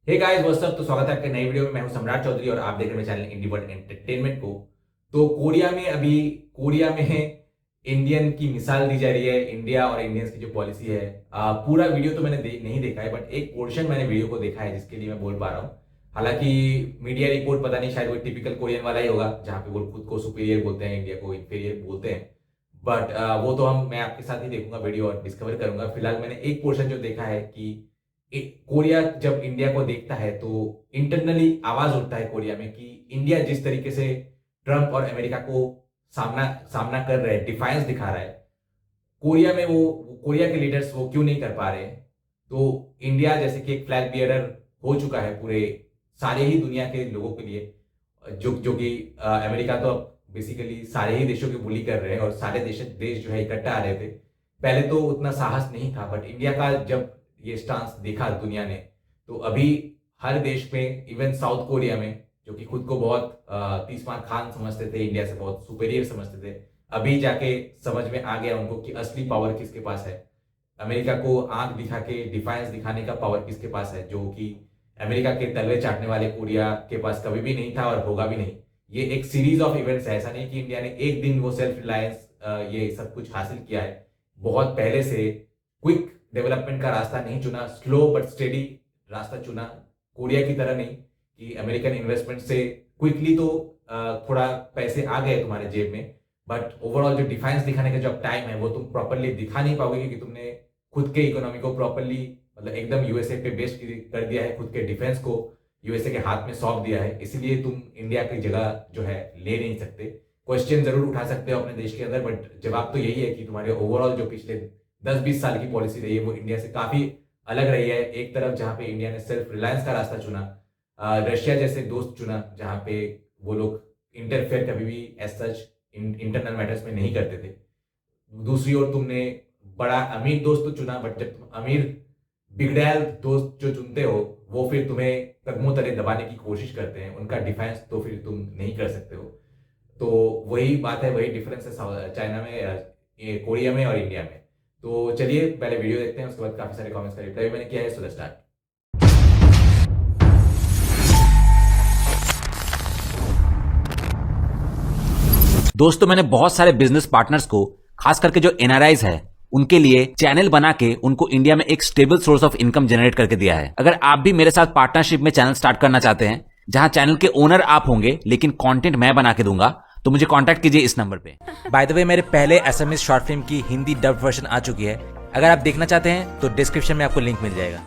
Hey guys what's up. तो स्वागत है आपके नई वीडियो में। मैं हूं सम्राट चौधरी और आप देख रहे हैं मेरे चैनल इंडी वर्ल्ड एंटरटेनमेंट को। तो कोरिया में इंडियन की मिसाल दी जा रही है। इंडिया और इंडियंस की जो पॉलिसी है, पूरा वीडियो तो मैंने नहीं देखा है, बट एक पोर्शन मैंने वीडियो को देखा है जिसके लिए मैं बोल पा रहा हूँ। हालांकि मीडिया रिपोर्ट पता नहीं, शायद वो टिपिकल कोरियन वाला ही होगा जहाँ पे वो खुद को सुपीरियर बोलते हैं, इंडिया को इंफीरियर बोलते हैं। बट वो तो मैं आपके साथ ही देखूंगा वीडियो और डिस्कवर करूंगा। फिलहाल मैंने एक पोर्शन जो देखा है कि कोरिया जब इंडिया को देखता है तो इंटरनली आवाज उठता है कोरिया में कि इंडिया जिस तरीके से ट्रंप और अमेरिका को सामना सामना कर रहे हैं, डिफायंस दिखा रहा है, कोरिया में वो कोरिया के लीडर्स वो क्यों नहीं कर पा रहे हैं। तो इंडिया जैसे कि एक फ्लैग बियरर हो चुका है पूरे सारे ही दुनिया के लोगों के लिए, जो जो कि अमेरिका तो अब बेसिकली सारे ही देशों की बुली कर रहे हैं और सारे देश जो है इकट्ठा आ रहे थे। पहले तो उतना साहस नहीं था, बट इंडिया का जब ये स्टांस देखा दुनिया ने, तो अभी हर देश में, इवन साउथ कोरिया में, जो कि खुद को बहुत तीसमान खान समझते थे, इंडिया से बहुत सुपेरियर समझते थे, अभी जाके समझ में आ गया उनको कि असली पावर किसके पास है। अमेरिका को आंख दिखा के डिफायंस दिखाने का पावर किसके पास है, जो कि अमेरिका के तलवे चाटने वाले कोरिया के पास कभी भी नहीं था और होगा भी नहीं। ये एक सीरीज ऑफ इवेंट्स है। ऐसा नहीं कि इंडिया ने एक दिन वो सेल्फ रिलायंस ये सब कुछ हासिल किया है। बहुत पहले से क्विक डेवलपमेंट का रास्ता नहीं चुना, स्लो बट स्टेडी रास्ता चुना। कोरिया की तरह नहीं कि अमेरिकन इन्वेस्टमेंट से क्विकली तो थोड़ा पैसे आ गए तुम्हारे जेब में, बट ओवरऑल जो डिफाइंस दिखाने का जो टाइम है वो तुम प्रॉपरली दिखा नहीं पाओगे, क्योंकि तुमने खुद के इकोनॉमी को प्रॉपरली, मतलब एकदम यूएसए पे बेस्ड कर दिया है, खुद के डिफेंस को यूएसए के हाथ में सौंप दिया है। इसलिए तुम इंडिया की जगह जो है ले नहीं सकते। क्वेश्चन जरूर उठा सकते हो अपने देश के अंदर, बट जवाब तो यही है कि तुम्हारे ओवरऑल जो पिछले 10-20 साल की पॉलिसी रही है वो इंडिया से काफी अलग रही है। एक तरफ जहां पे इंडिया ने सेल्फ रिलायंस का रास्ता चुना, रशिया जैसे दोस्त चुना जहां पे वो लोग इंटरफेयर कभी भी एज सच इंटरनल मैटर्स में नहीं करते थे। दूसरी ओर तुमने बड़ा अमीर दोस्त तो चुना, बट जब तुम अमीर बिगड़ैल दोस्त जो चुनते हो वो फिर तुम्हें कदमों तले दबाने की कोशिश करते हैं, उनका डिफेंस तो फिर तुम नहीं कर सकते हो। तो वही बात है, वही डिफरेंस है चाइना में, कोरिया में और इंडिया में। तो चलिए पहले वीडियो देखते हैं, उसके बाद काफी सारे कमेंट्स का रिप्लाई मैंने किया है। So let's start. दोस्तों, मैंने बहुत सारे बिजनेस पार्टनर्स को, खास करके जो एनआरआईज है, उनके लिए चैनल बना के उनको इंडिया में एक stable source of income generate करके दिया है। अगर आप भी मेरे साथ पार्टनरशिप में चैनल स्टार्ट करना चाहते हैं, जहां चैनल के ओनर आप होंगे लेकिन कंटेंट मैं बना के दूंगा, तो मुझे कांटेक्ट कीजिए इस नंबर पे। बाय द वे, मेरे पहले एसएमएस शॉर्ट फिल्म की हिंदी डब वर्जन आ चुकी है। अगर आप देखना चाहते हैं तो डिस्क्रिप्शन में आपको लिंक मिल जाएगा।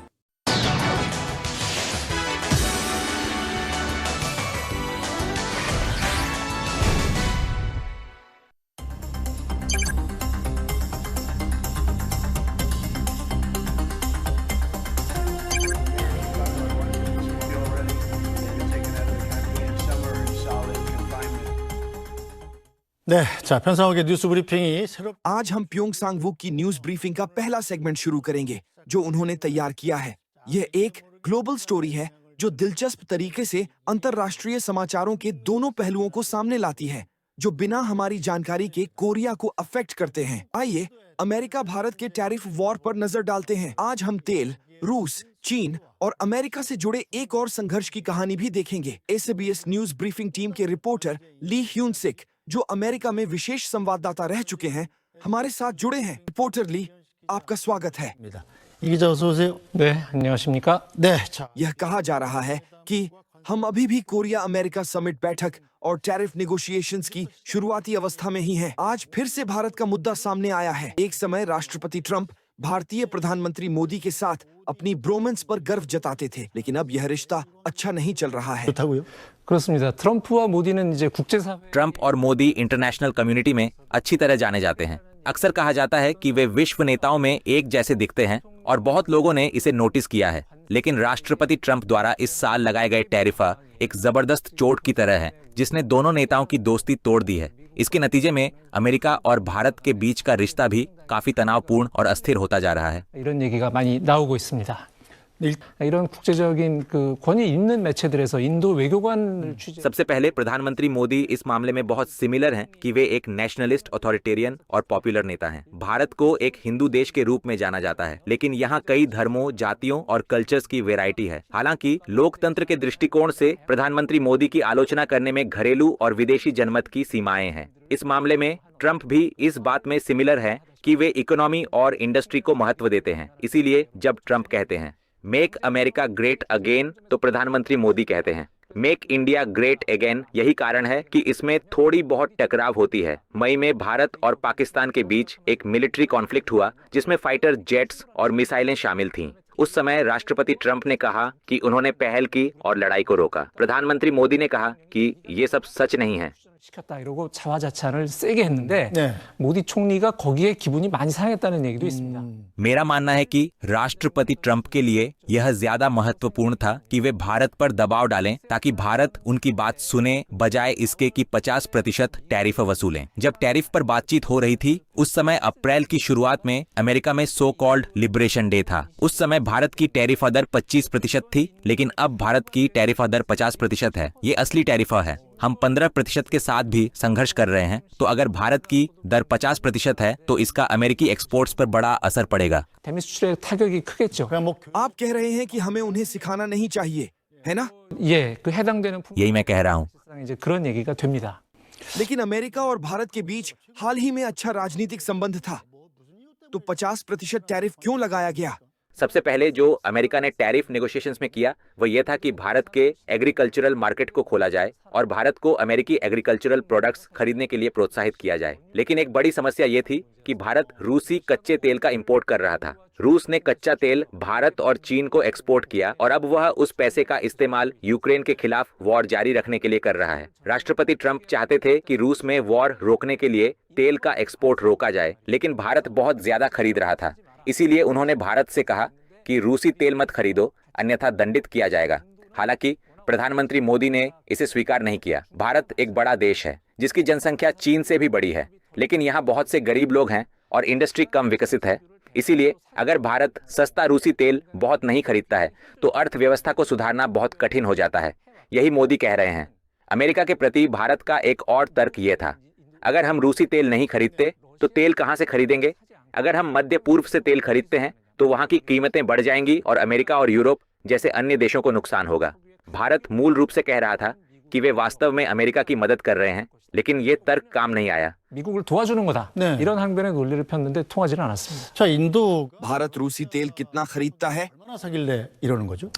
네, 자 편성욱의 뉴스 브리핑이 새로 आज हम प्योंग सांग वुक की न्यूज ब्रीफिंग का पहला सेगमेंट शुरू करेंगे जो उन्होंने तैयार किया है। यह एक ग्लोबल स्टोरी है जो दिलचस्प तरीके से अंतरराष्ट्रीय समाचारों के दोनों पहलुओं को सामने लाती है, जो बिना हमारी जानकारी के कोरिया को अफेक्ट करते हैं। आइए अमेरिका भारत के टैरिफ वॉर पर नजर डालते हैं। आज हम तेल, रूस, चीन और अमेरिका से जुड़े एक और संघर्ष की कहानी भी देखेंगे। एसबीएस न्यूज ब्रीफिंग टीम के रिपोर्टर ली ह्यून सिक, जो अमेरिका में विशेष संवाददाता रह चुके हैं, हमारे साथ जुड़े हैं। रिपोर्टर ली, आपका स्वागत है। 입니다. 이 기자 어서 오세요. 네, 안녕하십니까? 네, 자 यह कहा जा रहा है कि हम अभी भी कोरिया अमेरिका समिट बैठक और टैरिफ निगोशिएशंस की शुरुआती अवस्था में ही हैं। आज फिर से भारत का मुद्दा सामने आया है। एक समय राष्ट्रपति ट्रंप भारतीय प्रधानमंत्री मोदी के साथ अपनी ब्रोमेंस पर गर्व जताते थे, लेकिन अब यह रिश्ता अच्छा नहीं चल रहा है। 좋다고요? 그렇습니다. 트럼프와 모디는 이제 국제사회 ट्रंप और मोदी इंटरनेशनल कम्युनिटी में अच्छी तरह जाने जाते हैं। अक्सर कहा जाता है कि वे विश्व नेताओं में एक जैसे दिखते हैं और बहुत लोगों ने इसे नोटिस किया है। लेकिन राष्ट्रपति ट्रंप द्वारा इस साल लगाए गए टैरिफा एक जबरदस्त चोट की तरह है, जिसने दोनों नेताओं की दोस्ती तोड़ दी है। इसके नतीजे में अमेरिका और भारत के बीच का रिश्ता भी काफी तनावपूर्ण और अस्थिर होता जा रहा है। 이런 얘기가 많이 나오고 있습니다. 이런 국제적인 그 권위 있는 매체들에서 인도 외교관을 취재. सबसे पहले प्रधानमंत्री मोदी इस मामले में बहुत सिमिलर हैं कि वे एक नेशनलिस्ट, अथॉरिटेरियन और पॉपुलर नेता हैं। भारत को एक हिंदू देश के रूप में जाना जाता है, लेकिन यहाँ कई धर्मों, जातियों और कल्चर्स की वैरायटी है। हालांकि लोकतंत्र के दृष्टिकोण से प्रधानमंत्री मोदी की आलोचना करने में घरेलू और विदेशी जनमत की सीमाएं हैं। इस मामले में ट्रंप भी इस बात में सिमिलर है कि वे इकोनॉमी और इंडस्ट्री को महत्व देते हैं। इसीलिए जब ट्रंप कहते हैं मेक अमेरिका ग्रेट अगेन, तो प्रधानमंत्री मोदी कहते हैं मेक इंडिया ग्रेट अगेन। यही कारण है कि इसमें थोड़ी बहुत टकराव होती है। मई में भारत और पाकिस्तान के बीच एक मिलिट्री कॉन्फ्लिक्ट हुआ जिसमें फाइटर जेट्स और मिसाइलें शामिल थीं। उस समय राष्ट्रपति ट्रंप ने कहा कि उन्होंने पहल की और लड़ाई को रोका। प्रधानमंत्री मोदी ने कहा कि ये सब सच नहीं है। 시켰다 이러고 자화자찬을 세게 했는데 네. 모디 총리가 거기에 기분이 많이 상했다는 얘기도 있습니다. मेरा मानना है कि राष्ट्रपति ट्रंप के लिए यह ज्यादा महत्वपूर्ण था कि वे भारत पर दबाव डालें ताकि भारत उनकी बात सुने, बजाय इसके कि 50% टैरिफ वसूलें। जब टैरिफ पर बातचीत हो रही थी उस समय अप्रैल की शुरुआत में अमेरिका में सो कॉल्ड लिबरेशन डे था। उस समय भारत की टैरिफ दर 25% थी, लेकिन अब भारत की टैरिफ दर 50% है। ये असली टैरिफ है। हम 15% के साथ भी संघर्ष कर रहे हैं, तो अगर भारत की दर 50% है तो इसका अमेरिकी एक्सपोर्ट्स पर बड़ा असर पड़ेगा। 대미 수출에 타격이 크겠죠. 그냥 뭐 आप कह रहे हैं कि हमें उन्हें सिखाना नहीं चाहिए, है ना? 예, 그 해당되는 품목 यही मैं कह रहा हूँ। 이제 그런 얘기가 됩니다. लेकिन अमेरिका और भारत के बीच हाल ही में अच्छा राजनीतिक संबंध था, तो 50% टैरिफ क्यों लगाया गया? सबसे पहले जो अमेरिका ने टैरिफ नेगोशिएशंस में किया वो ये था कि भारत के एग्रीकल्चरल मार्केट को खोला जाए और भारत को अमेरिकी एग्रीकल्चरल प्रोडक्ट्स खरीदने के लिए प्रोत्साहित किया जाए। लेकिन एक बड़ी समस्या ये थी कि भारत रूसी कच्चे तेल का इंपोर्ट कर रहा था। रूस ने कच्चा तेल भारत और चीन को एक्सपोर्ट किया और अब वह उस पैसे का इस्तेमाल यूक्रेन के खिलाफ वॉर जारी रखने के लिए कर रहा है। राष्ट्रपति ट्रंप चाहते थे कि रूस में वॉर रोकने के लिए तेल का एक्सपोर्ट रोका जाए, लेकिन भारत बहुत ज्यादा खरीद रहा था। इसीलिए उन्होंने भारत से कहा कि रूसी तेल मत खरीदो, अन्यथा दंडित किया जाएगा। हालांकि प्रधानमंत्री मोदी ने इसे स्वीकार नहीं किया। भारत एक बड़ा देश है जिसकी जनसंख्या चीन से भी बड़ी है, लेकिन यहाँ बहुत से गरीब लोग हैं और इंडस्ट्री कम विकसित है। इसीलिए अगर भारत सस्ता रूसी तेल बहुत नहीं खरीदता है तो अर्थव्यवस्था को सुधारना बहुत कठिन हो जाता है। यही मोदी कह रहे हैं। अमेरिका के प्रति भारत का एक और तर्क ये था, अगर हम रूसी तेल नहीं खरीदते तो तेल कहाँ से खरीदेंगे? अगर हम मध्य पूर्व से तेल खरीदते हैं तो वहाँ की कीमतें बढ़ जाएंगी और अमेरिका और यूरोप जैसे अन्य देशों को नुकसान होगा। भारत मूल रूप से कह रहा था कि वे वास्तव में अमेरिका की मदद कर रहे हैं, लेकिन ये तर्क काम नहीं आया। 미국을 도와주는 거다. 네. 이런 항변의 논리를 폈는데 통하지는 않았습니다. 자, 인도 भारत रूसी तेल कितना खरीदता है? 얼마나 사길래 이러는 거죠?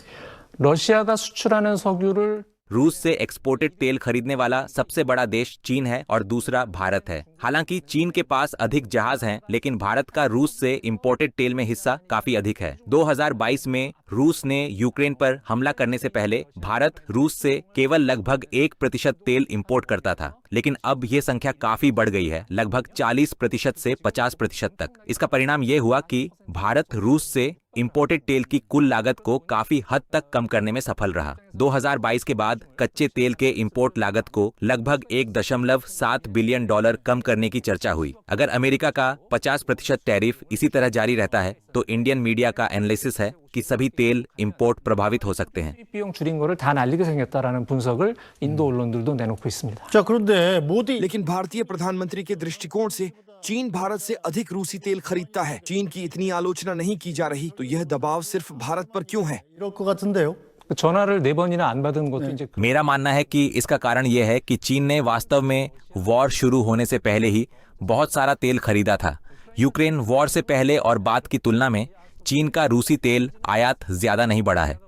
러시아가 수출하는 석유를 रूस से एक्सपोर्टेड तेल खरीदने वाला सबसे बड़ा देश चीन है और दूसरा भारत है। हालांकि चीन के पास अधिक जहाज हैं, लेकिन भारत का रूस से इंपोर्टेड तेल में हिस्सा काफी अधिक है। 2022 में रूस ने यूक्रेन पर हमला करने से पहले भारत रूस से केवल लगभग 1% तेल इंपोर्ट करता था, लेकिन अब ये संख्या काफी बढ़ गई है, लगभग 40% से 50% तक। इसका परिणाम ये हुआ कि भारत रूस से इंपोर्टेड तेल की कुल लागत को काफी हद तक कम करने में सफल रहा। 2022 के बाद कच्चे तेल के इंपोर्ट लागत को लगभग $1.7 बिलियन कम करने की चर्चा हुई। अगर अमेरिका का 50% टैरिफ इसी तरह जारी रहता है तो इंडियन मीडिया का एनालिसिस है कि सभी तेल इंपोर्ट प्रभावित हो सकते हैं। 비용 줄인 거를 다 날리게 생겼다라는 분석을 인도 언론들도 내놓고 있습니다. 자, 그런데 모디 लेकिन भारतीय प्रधानमंत्री के दृष्टिकोण से चीन भारत से अधिक रूसी तेल खरीदता है। चीन की इतनी आलोचना नहीं की जा रही, तो यह दबाव सिर्फ भारत पर क्यों है? 이럴 것 같은데요. 그 전화를 4번이나 안 받은 것도 이제 मेरा मानना है कि इसका कारण यह है कि चीन ने वास्तव में वॉर शुरू होने से पहले ही बहुत सारा तेल खरीदा था। यूक्रेन वॉर से पहले और बाद की तुलना में चीन का रूसी तेल आयात ज्यादा नहीं बढ़ा है।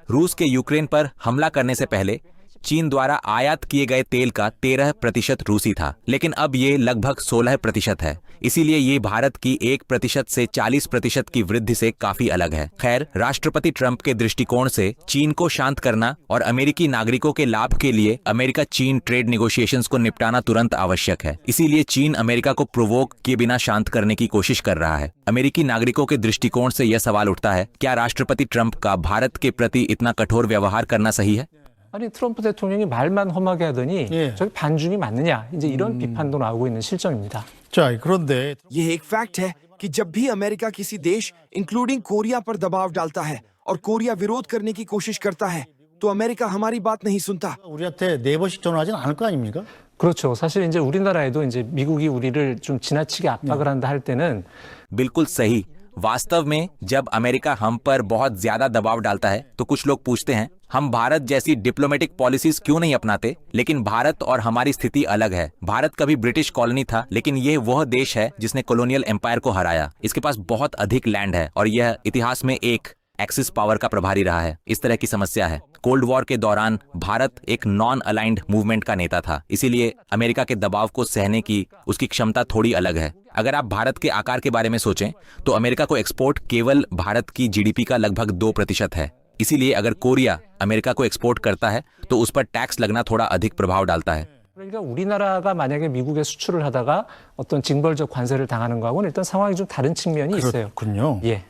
रूस के यूक्रेन पर हमला करने से पहले चीन द्वारा आयात किए गए तेल का 13% रूसी था, लेकिन अब ये लगभग 16% है। इसीलिए ये भारत की 1% से 40% की वृद्धि से काफी अलग है। खैर, राष्ट्रपति ट्रंप के दृष्टिकोण से चीन को शांत करना और अमेरिकी नागरिकों के लाभ के लिए अमेरिका चीन ट्रेड निगोशिएशंस को निपटाना तुरंत आवश्यक है। इसीलिए चीन अमेरिका को प्रोवोक किए बिना शांत करने की कोशिश कर रहा है। अमेरिकी नागरिकों के दृष्टिकोण से यह सवाल उठता है, क्या राष्ट्रपति ट्रंप का भारत के प्रति इतना कठोर व्यवहार करना सही है? 아니 트럼프 대통령이 말만 험하게 하더니 예. 저기 반중이 맞느냐 이제 이런 비판도 나오고 있는 실정입니다. 자, 그런데 यह एक फैक्ट है कि जब भी अमेरिका किसी देश इंक्लूडिंग कोरिया पर दबाव डालता है और कोरिया विरोध करने की कोशिश करता है तो अमेरिका हमारी बात नहीं सुनता। 우리한테 4번씩 전화하진 않을 거 아닙니까? 그렇죠. 사실 이제 우리나라에도 이제 미국이 우리를 좀 지나치게 압박을 한다 할 때는 बिल्कुल सही। वास्तव में जब अमेरिका हम पर बहुत ज्यादा दबाव डालता है तो कुछ लोग पूछते हैं हम भारत जैसी डिप्लोमेटिक पॉलिसीज क्यों नहीं अपनाते। लेकिन भारत और हमारी स्थिति अलग है। भारत कभी ब्रिटिश कॉलोनी था, लेकिन यह वह देश है जिसने कॉलोनियल एम्पायर को हराया। इसके पास बहुत अधिक लैंड है और यह इतिहास में एक एक्सिस पावर का प्रभारी रहा है। इस तरह की समस्या है। कोल्ड वॉर के दौरान भारत एक नॉन अलाइंड मूवमेंट का नेता था, इसीलिए अमेरिका के दबाव को सहने की उसकी क्षमता थोड़ी अलग है। अगर आप भारत के आकार के बारे में सोचें तो अमेरिका को एक्सपोर्ट केवल भारत की जीडीपी का लगभग 2% है। इसीलिए अगर कोरिया अमेरिका को एक्सपोर्ट करता है तो उस पर टैक्स लगना थोड़ा अधिक प्रभाव डालता है। 그러니까 우리나라가 만약에 미국에 수출을 하다가 어떤 징벌적 관세를 당하는 거하고는 일단 상황이 좀 다른 측면이 있어요. 그렇군요. 예.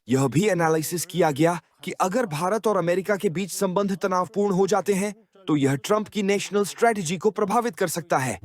यह भी एनालिसिस किया गया कि अगर भारत और अमेरिका के बीच संबंध तनावपूर्ण हो जाते हैं तो यह ट्रंप की नेशनल स्ट्रेटजी को प्रभावित कर सकता है।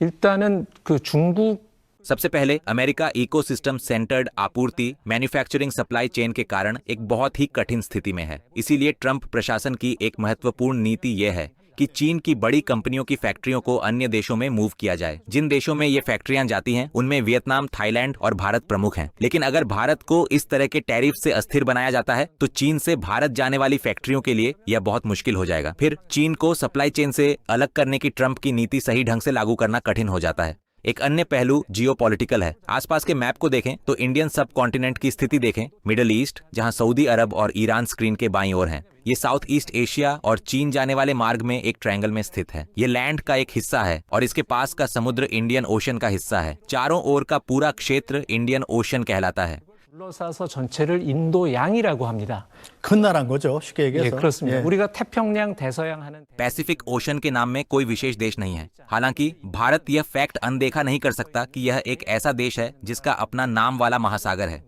일단은 그 중국 सबसे पहले अमेरिका इकोसिस्टम सेंटर्ड आपूर्ति मैन्युफैक्चरिंग सप्लाई चेन के कारण एक बहुत ही कठिन स्थिति में है। इसीलिए ट्रंप प्रशासन की एक महत्वपूर्ण नीति यह है कि चीन की बड़ी कंपनियों की फैक्ट्रियों को अन्य देशों में मूव किया जाए। जिन देशों में ये फैक्ट्रियां जाती हैं उनमें वियतनाम, थाईलैंड और भारत प्रमुख हैं। लेकिन अगर भारत को इस तरह के टैरिफ से अस्थिर बनाया जाता है तो चीन से भारत जाने वाली फैक्ट्रियों के लिए यह बहुत मुश्किल हो जाएगा। फिर चीन को सप्लाई चेन से अलग करने की ट्रंप की नीति सही ढंग से लागू करना कठिन हो जाता है। एक अन्य पहलू जियोपॉलिटिकल है। आसपास के मैप को देखें तो इंडियन सब कॉन्टिनेंट की स्थिति देखें। मिडिल ईस्ट, जहां सऊदी अरब और ईरान स्क्रीन के बाईं ओर हैं। ये साउथ ईस्ट एशिया और चीन जाने वाले मार्ग में एक ट्रायंगल में स्थित है। ये लैंड का एक हिस्सा है और इसके पास का समुद्र इंडियन ओशन का हिस्सा है। चारों ओर का पूरा क्षेत्र इंडियन ओशन कहलाता है। 둘러싸서 전체를 인도양이라고 합니다. 큰 나라인 거죠, 쉽게 예, 얘기해서. 그렇습니다. 우리가 태평양, 대서양 하는 पैसिफिक ओशन के नाम में कोई विशेष देश नहीं है। हालांकि भारत यह फैक्ट अनदेखा नहीं कर सकता कि यह एक ऐसा देश है जिसका अपना नाम वाला महासागर है।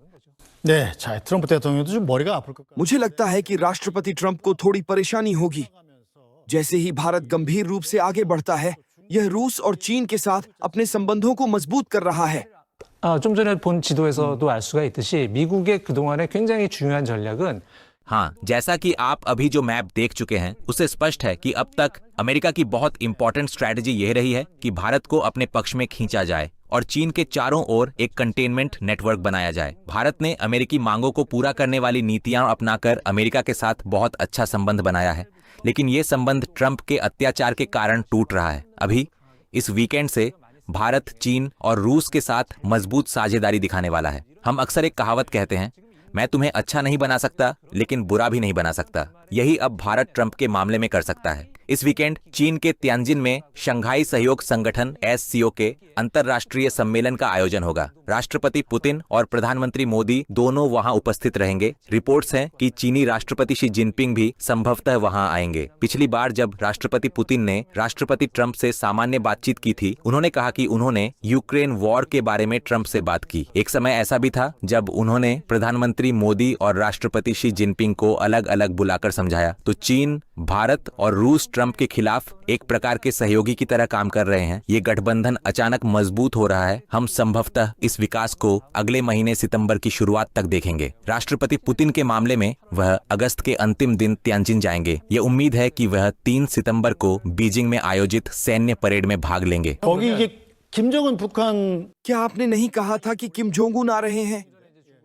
네, 자, 트럼프 대통령도 좀 머리가 아플 것 같아요. मुझे लगता है कि राष्ट्रपति ट्रंप को थोड़ी परेशानी होगी। जैसे ही भारत गंभीर रूप से आगे बढ़ता है, यह रूस और चीन के साथ अपने संबंधों को मजबूत कर रहा है। 좀 전에 본 지도에서도 알 수가 있듯이 미국의 그동안의 굉장히 중요한 전략은 हाँ, जैसा कि आप अभी जो मैप देख चुके हैं उससे स्पष्ट है कि अब तक अमेरिका की बहुत इंपॉर्टेंट स्ट्रैटेजी यह रही है कि भारत को अपने पक्ष में खींचा जाए और चीन के चारों ओर एक कंटेनमेंट नेटवर्क बनाया जाए। भारत ने अमेरिकी मांगों को पूरा करने वाली नीतियां अपनाकर अमेरिका के साथ बहुत अच्छा संबंध बनाया है, लेकिन ये संबंध ट्रंप के अत्याचार के कारण टूट रहा है। अभी इस वीकेंड से भारत, चीन और रूस के साथ मजबूत साझेदारी दिखाने वाला है। हम अक्सर एक कहावत कहते हैं, मैं तुम्हें अच्छा नहीं बना सकता लेकिन बुरा भी नहीं बना सकता। यही अब भारत ट्रंप के मामले में कर सकता है। इस वीकेंड चीन के तियानजिन में शंघाई सहयोग संगठन SCO के अंतरराष्ट्रीय सम्मेलन का आयोजन होगा। राष्ट्रपति पुतिन और प्रधानमंत्री मोदी दोनों वहां उपस्थित रहेंगे। रिपोर्ट्स हैं कि चीनी राष्ट्रपति शी जिनपिंग भी संभवतः वहां आएंगे। पिछली बार जब राष्ट्रपति पुतिन ने राष्ट्रपति ट्रंप से सामान्य बातचीत की थी, उन्होंने कहा कि उन्होंने यूक्रेन वॉर के बारे में ट्रंप से बात की। एक समय ऐसा भी था जब उन्होंने प्रधानमंत्री मोदी और राष्ट्रपति शी जिनपिंग को अलग अलग बुलाकर समझाया। तो चीन, भारत और रूस ट्रंप के खिलाफ एक प्रकार के सहयोगी की तरह काम कर रहे हैं। ये गठबंधन अचानक मजबूत हो रहा है। हम संभवतः इस विकास को अगले महीने सितंबर की शुरुआत तक देखेंगे। राष्ट्रपति पुतिन के मामले में वह अगस्त के अंतिम दिन तियानजिन जाएंगे। ये उम्मीद है कि वह 3 सितंबर को बीजिंग में आयोजित सैन्य परेड में भाग लेंगे। 거기 이게 김정은 북한 क्या आपने नहीं कहा था कि किम जोंग उन आ रहे हैं?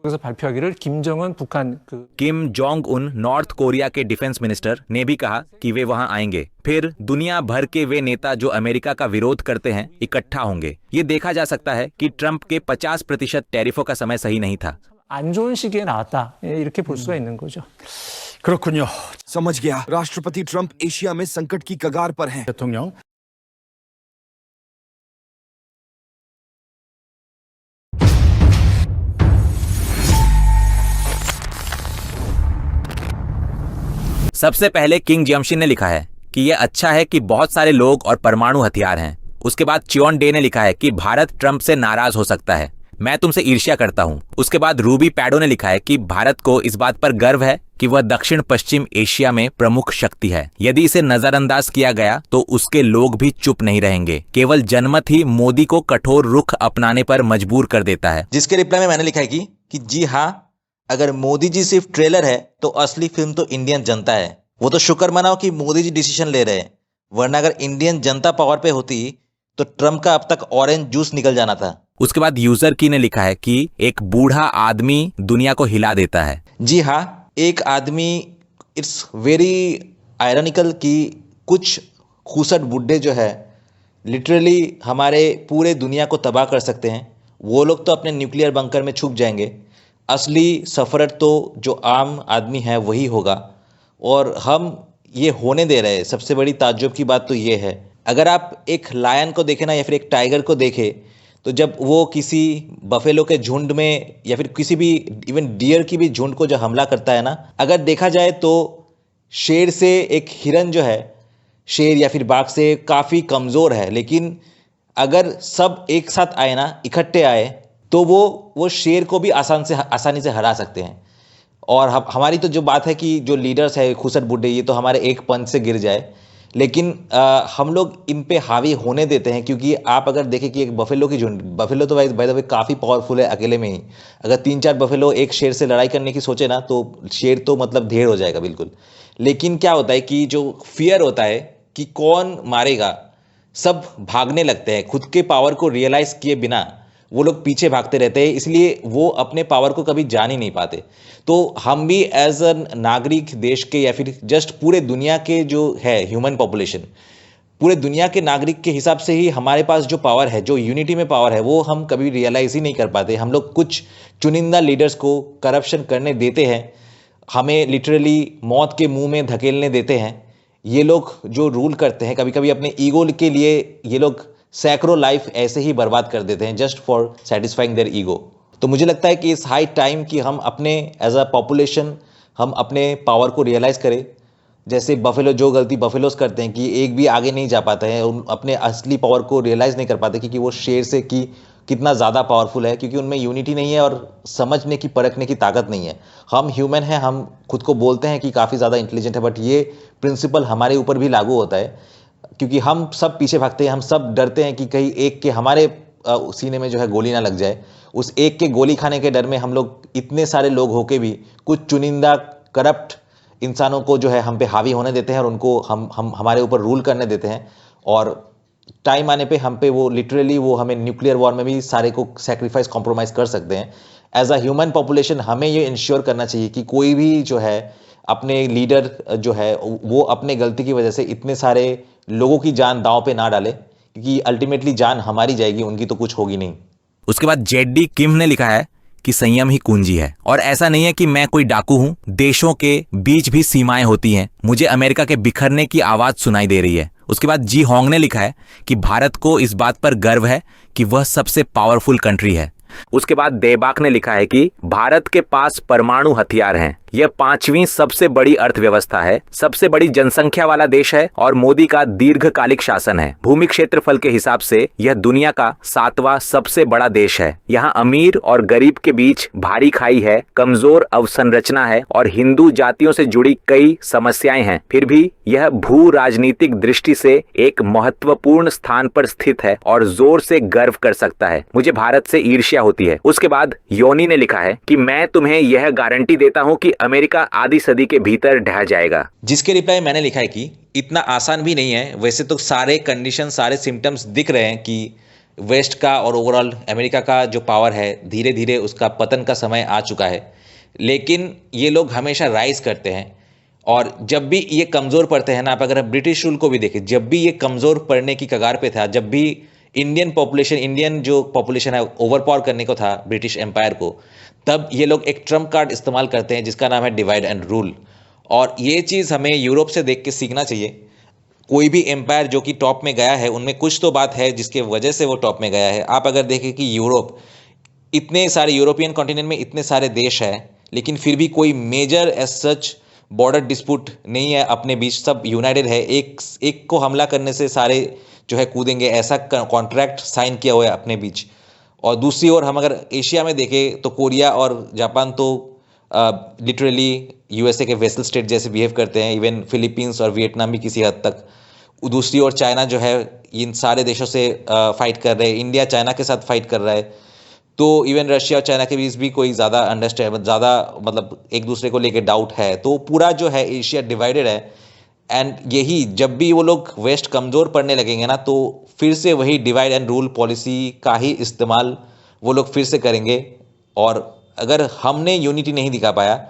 그래서 발표하기를 김정은 북한 그 Kim Jong Un North Korea के डिफेंस मिनिस्टर ने भी कहा कि वे वहां आएंगे। फिर दुनिया भर के वे नेता जो अमेरिका का विरोध करते हैं इकट्ठा होंगे। ये देखा जा सकता है कि ट्रंप के 50% टैरिफों का समय सही नहीं था। 안 좋은 시기에 나왔다. 예, 이렇게 볼 수가 있는 거죠. 그렇군요. समझ गया। राष्ट्रपति ट्रंप एशिया में संकट की कगार पर हैं। 대통령 सबसे पहले किंग जमशिन ने लिखा है कि यह अच्छा है कि बहुत सारे लोग और परमाणु हथियार हैं। उसके बाद चियोन डे ने लिखा है कि भारत ट्रंप से नाराज हो सकता है, मैं तुमसे ईर्ष्या करता हूं। उसके बाद रूबी पैडो ने लिखा है कि भारत को इस बात पर गर्व है कि वह दक्षिण पश्चिम एशिया में प्रमुख शक्ति है। यदि इसे नजरअंदाज किया गया तो उसके लोग भी चुप नहीं रहेंगे। केवल जनमत ही मोदी को कठोर रुख अपनाने पर मजबूर कर देता है। जिसके रिप्लाई में मैंने लिखा है कि जी हाँ, अगर मोदी जी सिर्फ ट्रेलर है तो असली फिल्म तो इंडियन जनता है। वो तो शुक्र मनाओ कि मोदी जी डिसीजन ले रहे हैं, वरना अगर इंडियन जनता पावर पे होती तो ट्रम्प का अब तक ऑरेंज जूस निकल जाना था। उसके बाद यूजर की ने लिखा है कि एक बूढ़ा आदमी दुनिया को हिला देता है। जी हाँ, एक आदमी, इट्स वेरी आयरनिकल कि कुछ खूसट बुड्ढे जो है लिटरली हमारे पूरे दुनिया को तबाह कर सकते हैं। वो लोग तो अपने न्यूक्लियर बंकर में छुप जाएंगे, असली सफरर तो जो आम आदमी है वही होगा, और हम ये होने दे रहे हैं। सबसे बड़ी ताज्जुब की बात तो ये है, अगर आप एक लायन को देखें ना या फिर एक टाइगर को देखें, तो जब वो किसी बफेलो के झुंड में या फिर किसी भी इवन डियर की भी झुंड को जो हमला करता है ना, अगर देखा जाए तो शेर से एक हिरन जो है, शेर या फिर बाघ से काफ़ी कमज़ोर है, लेकिन अगर सब एक साथ आए ना, इकट्ठे आए, तो वो शेर को भी आसानी से हरा सकते हैं। और हमारी तो जो बात है कि जो लीडर्स है खुसट बुड्ढे, ये तो हमारे एक पंच से गिर जाए, लेकिन हम लोग इन पे हावी होने देते हैं। क्योंकि आप अगर देखें कि एक बफेलो की झुंड, बफेलो तो बाय द वे काफ़ी पावरफुल है अकेले में ही, अगर 3-4 बफेलो एक शेर से लड़ाई करने की सोचे ना, तो शेर तो मतलब ढेर हो जाएगा बिल्कुल। लेकिन क्या होता है कि जो फियर होता है कि कौन मारेगा, सब भागने लगते हैं, खुद के पावर को रियलाइज किए बिना वो लोग पीछे भागते रहते हैं, इसलिए वो अपने पावर को कभी जान ही नहीं पाते। तो हम भी एज अ नागरिक देश के या फिर जस्ट पूरे दुनिया के जो है ह्यूमन पॉपुलेशन, पूरे दुनिया के नागरिक के हिसाब से ही हमारे पास जो पावर है, जो यूनिटी में पावर है, वो हम कभी रियलाइज ही नहीं कर पाते। हम लोग कुछ चुनिंदा लीडर्स को करप्शन करने देते हैं, हमें लिटरली मौत के मुंह में धकेलने देते हैं। ये लोग जो रूल करते हैं, कभी कभी अपने ईगो के लिए ये लोग सैकड़ों लाइफ ऐसे ही बर्बाद कर देते हैं just for satisfying their ego. तो मुझे लगता है कि इस हाई टाइम कि हम अपने एज अ पॉपुलेशन हम अपने पावर को रियलाइज़ करें। जैसे बफेलो, जो गलती बफेलोस करते हैं कि एक भी आगे नहीं जा पाता है, उन अपने असली पावर को रियलाइज़ नहीं कर पाते कि वो शेर से कि कितना ज़्यादा पावरफुल है, क्योंकि उनमें यूनिटी नहीं है और समझने की परखने की ताकत नहीं है। हम ह्यूमन हैं, हम खुद को बोलते हैं कि काफ़ी ज़्यादा इंटेलिजेंट है, बट ये प्रिंसिपल हमारे ऊपर भी लागू होता है, क्योंकि हम सब पीछे भागते हैं, हम सब डरते हैं कि कहीं एक के हमारे सीने में जो है गोली ना लग जाए। उस एक के गोली खाने के डर में हम लोग, इतने सारे लोग होके भी कुछ चुनिंदा करप्ट इंसानों को जो है हम पे हावी होने देते हैं और उनको हम हमारे ऊपर रूल करने देते हैं। और टाइम आने पे हम पे वो लिटरली वो हमें न्यूक्लियर वॉर में भी सारे को सेक्रीफाइस कॉम्प्रोमाइज़ कर सकते हैं। एज अ ह्यूमन पॉपुलेशन हमें ये इंश्योर करना चाहिए कि कोई भी जो है अपने लीडर जो है वो अपने गलती की वजह से इतने सारे लोगों की जान दांव पे ना डाले, क्योंकि अल्टीमेटली जान हमारी जाएगी, उनकी तो कुछ होगी नहीं। उसके बाद जेडी किम ने लिखा है कि संयम ही कुंजी है, और ऐसा नहीं है कि मैं कोई डाकू हूं, देशों के बीच भी सीमाएं होती हैं, मुझे अमेरिका के बिखरने की आवाज सुनाई दे रही है। उसके बाद जी होंग ने लिखा है कि भारत को इस बात पर गर्व है कि वह सबसे पावरफुल कंट्री है। उसके बाद देबाक ने लिखा है कि भारत के पास परमाणु हथियार हैं, यह 5वीं सबसे बड़ी अर्थव्यवस्था है, सबसे बड़ी जनसंख्या वाला देश है और मोदी का दीर्घकालिक शासन है। भूमि क्षेत्रफल के हिसाब से यह दुनिया का 7वां सबसे बड़ा देश है। यहाँ अमीर और गरीब के बीच भारी खाई है, कमजोर अवसंरचना है और हिंदू जातियों से जुड़ी कई समस्याएं हैं। फिर भी यह भू राजनीतिक दृष्टि से एक महत्वपूर्ण स्थान पर स्थित है और जोर से गर्व कर सकता है। मुझे भारत से ईर्ष्या होती है। उसके बाद योनी ने लिखा है कि मैं तुम्हें यह गारंटी देता हूं कि अमेरिका आधी सदी के भीतर ढह जाएगा। जिसके रिप्लाई मैंने लिखा है कि इतना आसान भी नहीं है। वैसे तो सारे कंडीशन, सारे सिम्टम्स दिख रहे हैं कि वेस्ट का और ओवरऑल अमेरिका का जो पावर है धीरे धीरे उसका पतन का समय आ चुका है, लेकिन ये लोग हमेशा राइज करते हैं और जब भी ये कमज़ोर पड़ते हैं ना, आप अगर ब्रिटिश रूल को भी देखें, जब भी ये कमज़ोर पड़ने की कगार पे था, जब भी इंडियन जो पॉपुलेशन है ओवर पावर करने को था ब्रिटिश एम्पायर को, तब ये लोग एक ट्रम्प कार्ड इस्तेमाल करते हैं जिसका नाम है डिवाइड एंड रूल। और ये चीज़ हमें यूरोप से देख के सीखना चाहिए। कोई भी एम्पायर जो कि टॉप में गया है, उनमें कुछ तो बात है जिसके वजह से वो टॉप में गया है। आप अगर देखें कि यूरोप, इतने सारे यूरोपियन कॉन्टिनेंट में इतने सारे देश हैं, लेकिन फिर भी कोई major as such border dispute नहीं है अपने बीच, सब यूनाइटेड है। एक को हमला करने से सारे जो है कूदेंगे, ऐसा कॉन्ट्रैक्ट साइन किया हुआ है अपने बीच। और दूसरी ओर हम अगर एशिया में देखें तो कोरिया और जापान तो लिटरली यूएसए के वेसल स्टेट जैसे बिहेव करते हैं, इवन फिलीपींस और वियतनाम भी किसी हद तक। दूसरी ओर चाइना जो है इन सारे देशों से फाइट कर रहे हैं, इंडिया चाइना के साथ फाइट कर रहा है। तो इवन रशिया और चाइना के बीच भी कोई ज़्यादा मतलब एक दूसरे को लेके डाउट है। तो पूरा जो है एशिया डिवाइडेड है। एंड यही जब भी वो लोग वेस्ट कमज़ोर पड़ने लगेंगे ना, तो फिर से वही डिवाइड एंड रूल पॉलिसी का ही इस्तेमाल वो लोग फिर से करेंगे। और अगर हमने यूनिटी नहीं दिखा पाया,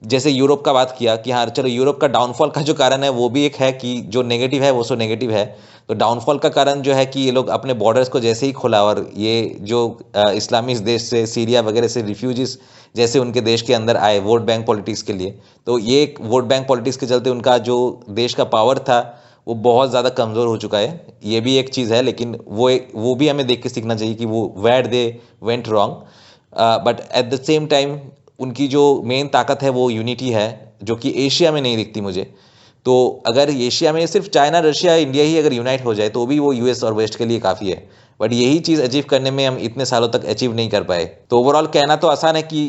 जैसे यूरोप का बात किया कि हाँ चलो यूरोप का डाउनफॉल का जो कारण है वो भी एक है कि जो नेगेटिव है वो सो नेगेटिव है। तो डाउनफॉल का कारण जो है कि ये लोग अपने बॉर्डर्स को जैसे ही खोला और ये जो इस्लामिक देश से सीरिया वगैरह से रिफ्यूजीज जैसे उनके देश के अंदर आए वोट बैंक पॉलिटिक्स के लिए, तो ये एक वोट बैंक पॉलिटिक्स के चलते उनका जो देश का पावर था वो बहुत ज़्यादा कमज़ोर हो चुका है। ये भी एक चीज़ है, लेकिन वो भी हमें देख के सीखना चाहिए कि वो where they went wrong. But at the same time उनकी जो मेन ताकत है वो यूनिटी है, जो कि एशिया में नहीं दिखती मुझे। तो अगर एशिया में सिर्फ चाइना रशिया इंडिया ही अगर यूनाइट हो जाए तो भी वो यूएस और वेस्ट के लिए काफ़ी है। बट यही चीज़ अचीव करने में हम इतने सालों तक अचीव नहीं कर पाए। तो ओवरऑल कहना तो आसान है कि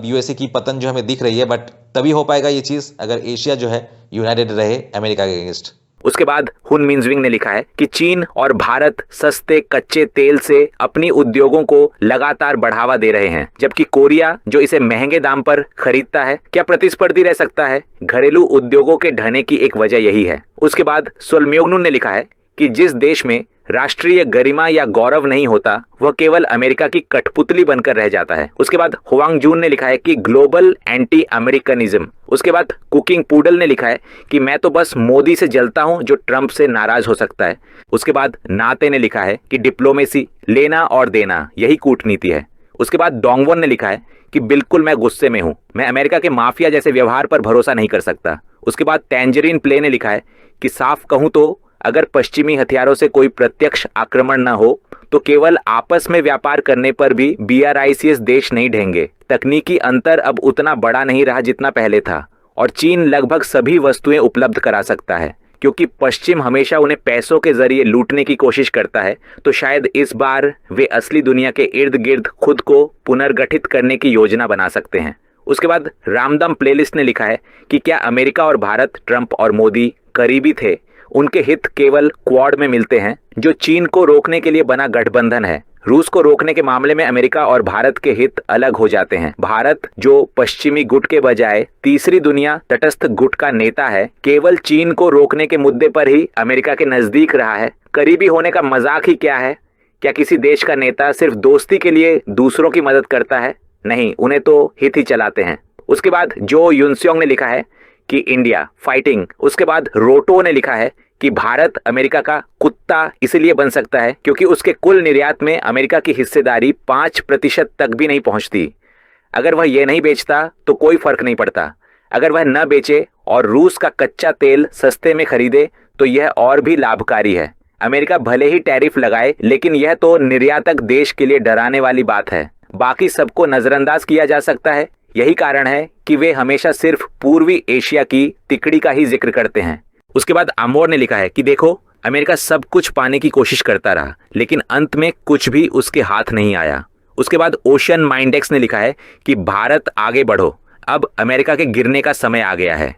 यूएसए की पतन जो हमें दिख रही है, बट तभी हो पाएगा ये चीज़ अगर एशिया जो है यूनाइटेड रहे अमेरिका के अगेंस्ट। उसके बाद हुन मिनजिंग ने लिखा है कि चीन और भारत सस्ते कच्चे तेल से अपनी उद्योगों को लगातार बढ़ावा दे रहे हैं, जबकि कोरिया जो इसे महंगे दाम पर खरीदता है क्या प्रतिस्पर्धी रह सकता है? घरेलू उद्योगों के ढहने की एक वजह यही है। उसके बाद सोलम्योगनुन ने लिखा है कि जिस देश में राष्ट्रीय गरिमा या गौरव नहीं होता वह केवल अमेरिका की कठपुतली बनकर रह जाता है। उसके बाद हुआंग जून ने लिखा है कि ग्लोबल एंटी अमेरिकनिज्म। उसके बाद कुकिंग पूडल ने लिखा है कि मैं तो बस मोदी से जलता हूं जो ट्रंप से नाराज हो सकता है। उसके बाद नाते ने लिखा है कि डिप्लोमेसी लेना और देना यही कूटनीति है। उसके बाद डोंगवॉन ने लिखा है कि बिल्कुल मैं गुस्से में हूं, मैं अमेरिका के माफिया जैसे व्यवहार पर भरोसा नहीं कर सकता। उसके बाद टैंजरीन प्ले ने लिखा है कि साफ कहूं तो अगर पश्चिमी हथियारों से कोई प्रत्यक्ष आक्रमण न हो तो केवल आपस में व्यापार करने पर भी BRICS देश नहीं ढहेंगे। तकनीकी अंतर अब उतना बड़ा नहीं रहा जितना पहले था और चीन लगभग सभी वस्तुएं उपलब्ध करा सकता है। क्योंकि पश्चिम हमेशा उन्हें पैसों के जरिए लूटने की कोशिश करता है, तो शायद इस बार वे असली दुनिया के इर्द गिर्द खुद को पुनर्गठित करने की योजना बना सकते हैं। उसके बाद रामदम प्लेलिस्ट ने लिखा है कि क्या अमेरिका और भारत, ट्रंप और मोदी करीबी थे? उनके हित केवल क्वाड में मिलते हैं जो चीन को रोकने के लिए बना गठबंधन है। रूस को रोकने के मामले में अमेरिका और भारत के हित अलग हो जाते हैं। भारत जो पश्चिमी गुट के बजाय तीसरी दुनिया तटस्थ गुट का नेता है, केवल चीन को रोकने के मुद्दे पर ही अमेरिका के नजदीक रहा है। करीबी होने का मजाक ही क्या है? क्या किसी देश का नेता सिर्फ दोस्ती के लिए दूसरों की मदद करता है? नहीं, उन्हें तो हित ही चलाते हैं। उसके बाद जो युनस्योंग ने लिखा है कि इंडिया फाइटिंग। उसके बाद रोटो ने लिखा है कि भारत अमेरिका का कुत्ता इसलिए बन सकता है क्योंकि उसके कुल निर्यात में अमेरिका की हिस्सेदारी 5% तक भी नहीं पहुंचती। अगर वह यह नहीं बेचता तो कोई फर्क नहीं पड़ता। अगर वह न बेचे और रूस का कच्चा तेल सस्ते में खरीदे तो यह और भी लाभकारी है। अमेरिका भले ही टैरिफ लगाए, लेकिन यह तो निर्यातक देश के लिए डराने वाली बात है। बाकी सबको नजरअंदाज किया जा सकता है। यही कारण है कि वे हमेशा सिर्फ पूर्वी एशिया की तिकड़ी का ही जिक्र करते हैं। उसके बाद आमोर ने लिखा है कि देखो, अमेरिका सब कुछ पाने की कोशिश करता रहा, लेकिन अंत में कुछ भी उसके हाथ नहीं आया। उसके बाद ओशन माइंडेक्स ने लिखा है कि भारत आगे बढ़ो, अब अमेरिका के गिरने का समय आ गया है।